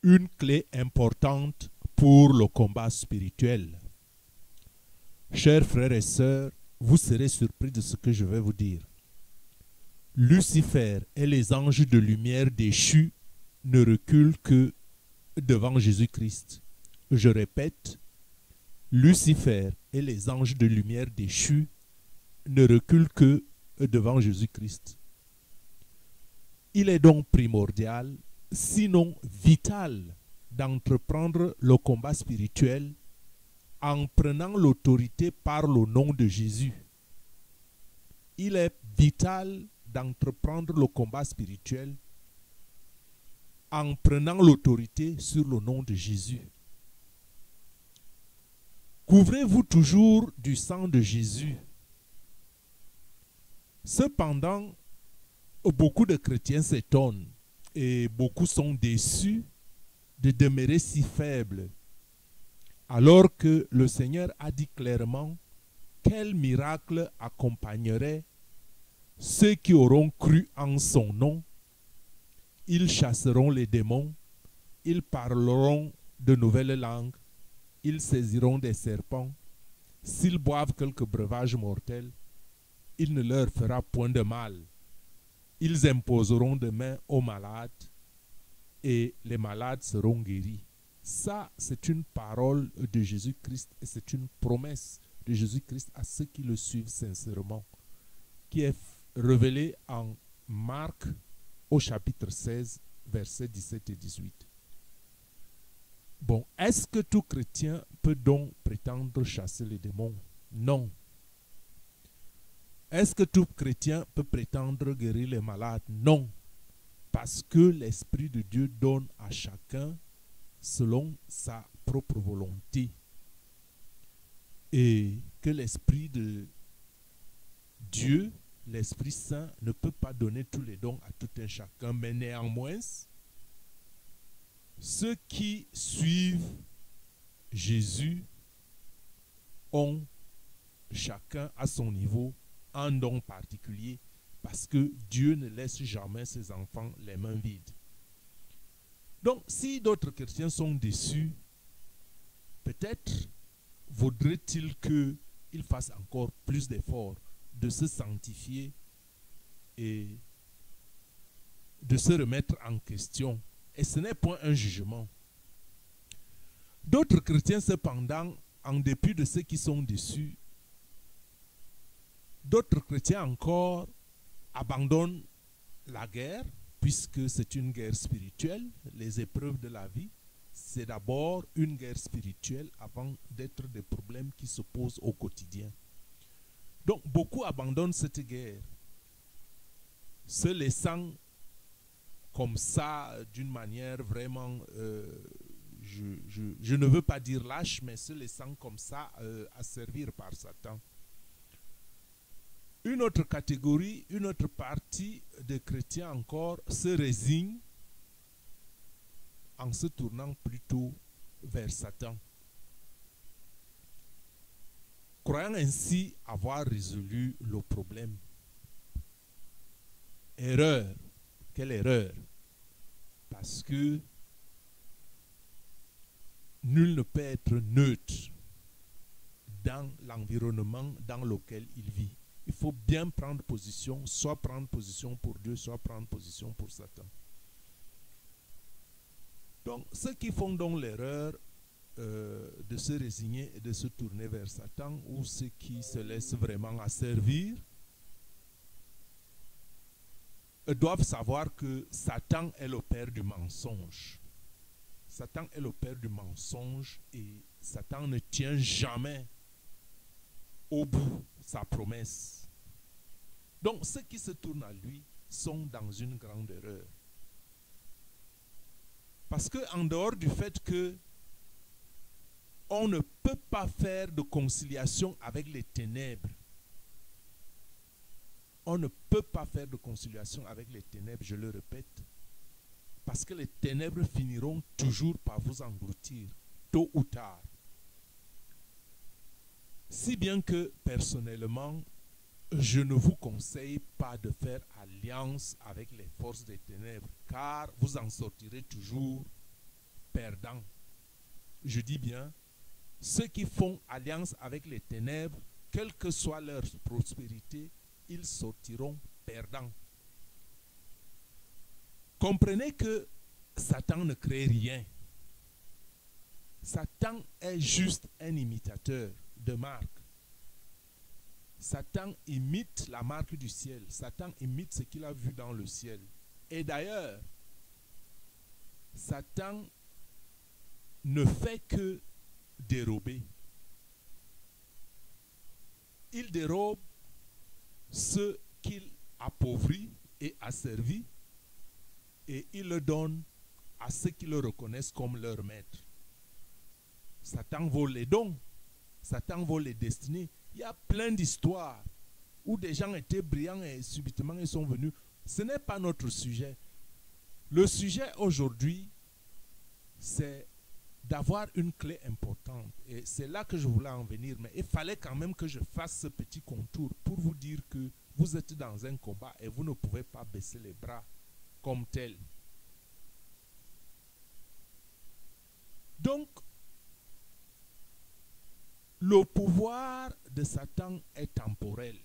une clé importante pour le combat spirituel. Chers frères et sœurs, vous serez surpris de ce que je vais vous dire. Lucifer et les anges de lumière déchus ne reculent que devant Jésus-Christ. Je répète, Lucifer et les anges de lumière déchus ne reculent que devant Jésus-Christ. Il est donc primordial, sinon vital, d'entreprendre le combat spirituel en prenant l'autorité par le nom de Jésus. Il est vital d'entreprendre le combat spirituel en prenant l'autorité sur le nom de Jésus. Couvrez-vous toujours du sang de Jésus. Cependant, beaucoup de chrétiens s'étonnent et beaucoup sont déçus de demeurer si faibles, alors que le Seigneur a dit clairement quel miracle accompagnerait ceux qui auront cru en son nom. Ils chasseront les démons, ils parleront de nouvelles langues, ils saisiront des serpents, s'ils boivent quelques breuvages mortels, il ne leur fera point de mal. Ils imposeront des mains aux malades et les malades seront guéris. Ça, c'est une parole de Jésus-Christ et c'est une promesse de Jésus-Christ à ceux qui le suivent sincèrement, qui est révélée en Marc au chapitre 16, versets 17 et 18. Bon, est-ce que tout chrétien peut donc prétendre chasser les démons? Non. Est-ce que tout chrétien peut prétendre guérir les malades? Non. Parce que l'Esprit de Dieu donne à chacun selon sa propre volonté. Et que l'Esprit de Dieu, l'Esprit Saint, ne peut pas donner tous les dons à tout un chacun. Mais néanmoins, ceux qui suivent Jésus ont chacun à son niveau un don particulier, parce que Dieu ne laisse jamais ses enfants les mains vides. Donc, si d'autres chrétiens sont déçus, peut-être vaudrait-il qu'ils fassent encore plus d'efforts de se sanctifier et de se remettre en question. Et ce n'est point un jugement. D'autres chrétiens, cependant, en dépit de ceux qui sont déçus, d'autres chrétiens encore abandonnent la guerre, puisque c'est une guerre spirituelle. Les épreuves de la vie, c'est d'abord une guerre spirituelle avant d'être des problèmes qui se posent au quotidien. Donc beaucoup abandonnent cette guerre, se laissant comme ça, d'une manière vraiment, je ne veux pas dire lâche, mais se laissant comme ça asservir par Satan. Une autre catégorie, une autre partie des chrétiens encore se résigne en se tournant plutôt vers Satan, croyant ainsi avoir résolu le problème. Erreur. Quelle erreur? Parce que nul ne peut être neutre dans l'environnement dans lequel il vit. Il faut bien prendre position, soit prendre position pour Dieu, soit prendre position pour Satan. Donc, ceux qui font donc l'erreur de se résigner et de se tourner vers Satan, ou ceux qui se laissent vraiment asservir, doivent savoir que Satan est le père du mensonge. Satan est le père du mensonge et Satan ne tient jamais au bout sa promesse. Donc ceux qui se tournent à lui sont dans une grande erreur. Parce qu'en dehors du fait que on ne peut pas faire de conciliation avec les ténèbres, on ne peut pas faire de conciliation avec les ténèbres, je le répète, parce que les ténèbres finiront toujours par vous engloutir, tôt ou tard. Si bien que, personnellement, je ne vous conseille pas de faire alliance avec les forces des ténèbres, car vous en sortirez toujours perdants. Je dis bien, ceux qui font alliance avec les ténèbres, quelle que soit leur prospérité, ils sortiront perdants. Comprenez que Satan ne crée rien. Satan est juste un imitateur de marque. Satan imite la marque du ciel. Satan imite ce qu'il a vu dans le ciel. Et d'ailleurs, Satan ne fait que dérober. Il dérobe ce qu'il appauvrit et asservit, et il le donne à ceux qui le reconnaissent comme leur maître. Satan vole les dons, Satan vole les destinées. Il y a plein d'histoires où des gens étaient brillants et subitement ils sont venus. Ce n'est pas notre sujet. Le sujet aujourd'hui, c'est d'avoir une clé importante. Et c'est là que je voulais en venir. Mais il fallait quand même que je fasse ce petit contour pour vous dire que vous êtes dans un combat et vous ne pouvez pas baisser les bras comme tel. Donc, le pouvoir de Satan est temporel.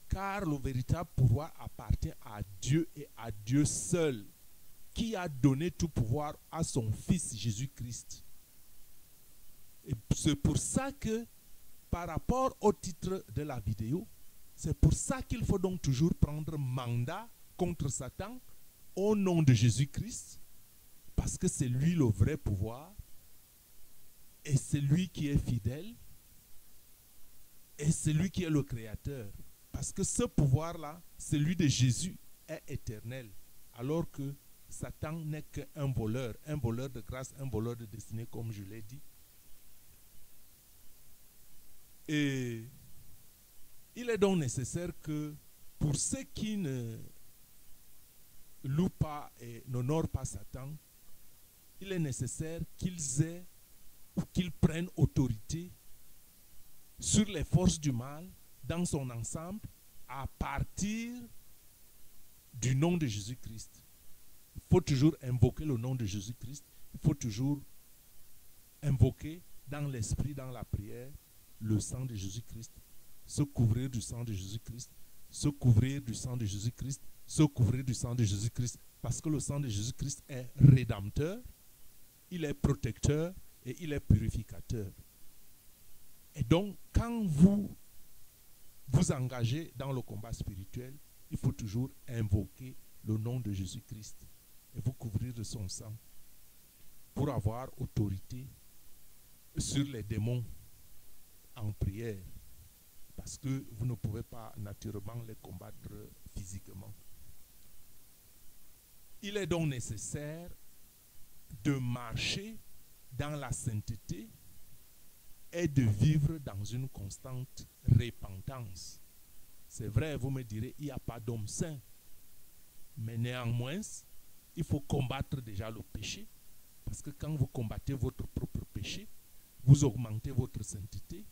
Car le véritable pouvoir appartient à Dieu et à Dieu seul, qui a donné tout pouvoir à son Fils Jésus-Christ. Et c'est pour ça que, par rapport au titre de la vidéo, c'est pour ça qu'il faut donc toujours prendre mandat contre Satan au nom de Jésus-Christ, parce que c'est lui le vrai pouvoir, et c'est lui qui est fidèle, et c'est lui qui est le créateur. Parce que ce pouvoir-là, celui de Jésus, est éternel, alors que Satan n'est qu'un voleur de grâce, un voleur de destinée, comme je l'ai dit. Et il est donc nécessaire que pour ceux qui ne louent pas et n'honorent pas Satan, il est nécessaire qu'ils aient ou qu'ils prennent autorité sur les forces du mal dans son ensemble à partir du nom de Jésus-Christ. Il faut toujours invoquer le nom de Jésus-Christ. Il faut toujours invoquer dans l'esprit, dans la prière, le sang de Jésus-Christ. Se couvrir du sang de Jésus-Christ. Se couvrir du sang de Jésus-Christ. Se couvrir du sang de Jésus-Christ. Parce que le sang de Jésus-Christ est rédempteur, il est protecteur et il est purificateur. Et donc, quand vous vous engagez dans le combat spirituel, il faut toujours invoquer le nom de Jésus-Christ et vous couvrir de son sang pour avoir autorité sur les démons en prière, parce que vous ne pouvez pas naturellement les combattre physiquement. Il est donc nécessaire de marcher dans la sainteté et de vivre dans une constante repentance. C'est vrai, vous me direz, il n'y a pas d'homme saint. Mais néanmoins, il faut combattre déjà le péché. Parce que quand vous combattez votre propre péché, vous augmentez votre sainteté.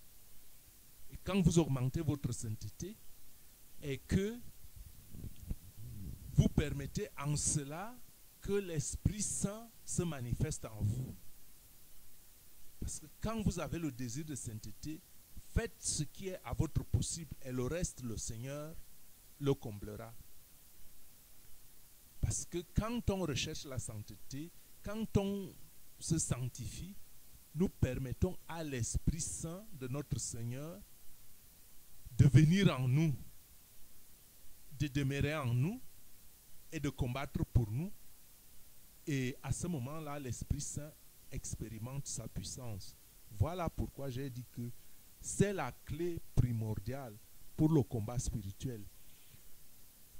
Et quand vous augmentez votre sainteté, et que vous permettez en cela que l'Esprit Saint se manifeste en vous. Parce que quand vous avez le désir de sainteté, faites ce qui est à votre possible et le reste, le Seigneur le comblera. Parce que quand on recherche la sainteté, quand on se sanctifie, nous permettons à l'Esprit Saint de notre Seigneur de venir en nous, de demeurer en nous et de combattre pour nous. Et à ce moment-là, l'Esprit Saint expérimente sa puissance. Voilà pourquoi j'ai dit que c'est la clé primordiale pour le combat spirituel.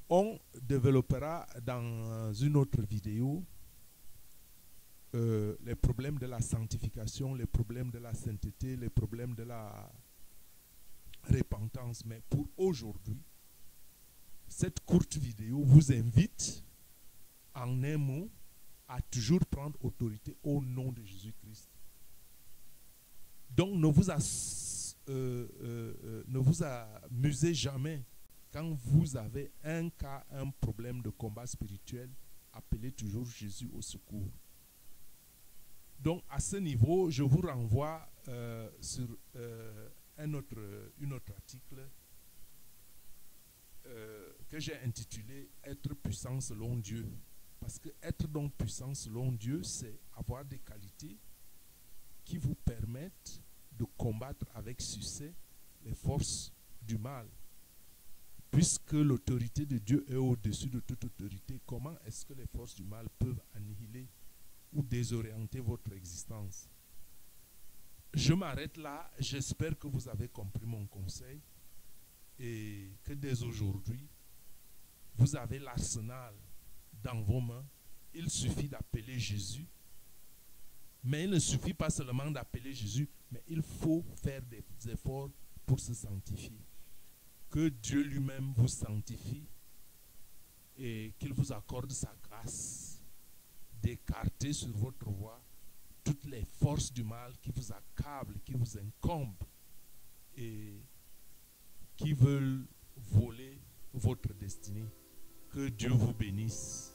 On développera dans une autre vidéo les problèmes de la sanctification, les problèmes de la sainteté, les problèmes de la repentance. Mais pour aujourd'hui, cette courte vidéo vous invite en un mot à toujours prendre autorité au nom de Jésus-Christ. Donc ne vous amusez jamais quand vous avez un cas, un problème de combat spirituel appelez toujours Jésus au secours. Donc, à ce niveau, je vous renvoie sur un autre article que j'ai intitulé « Être puissant selon Dieu ». Parce que être donc puissant selon Dieu, c'est avoir des qualités qui vous permettent de combattre avec succès les forces du mal. Puisque l'autorité de Dieu est au-dessus de toute autorité, comment est-ce que les forces du mal peuvent annihiler ou désorienter votre existence? Je m'arrête là. J'espère que vous avez compris mon conseil et que dès aujourd'hui, vous avez l'arsenal dans vos mains. Il suffit d'appeler Jésus. Mais il ne suffit pas seulement d'appeler Jésus, mais il faut faire des efforts pour se sanctifier. Que Dieu lui-même vous sanctifie et qu'il vous accorde sa grâce d'écarter sur votre voie toutes les forces du mal qui vous accablent, qui vous incombent et qui veulent voler votre destinée. Que Dieu vous bénisse.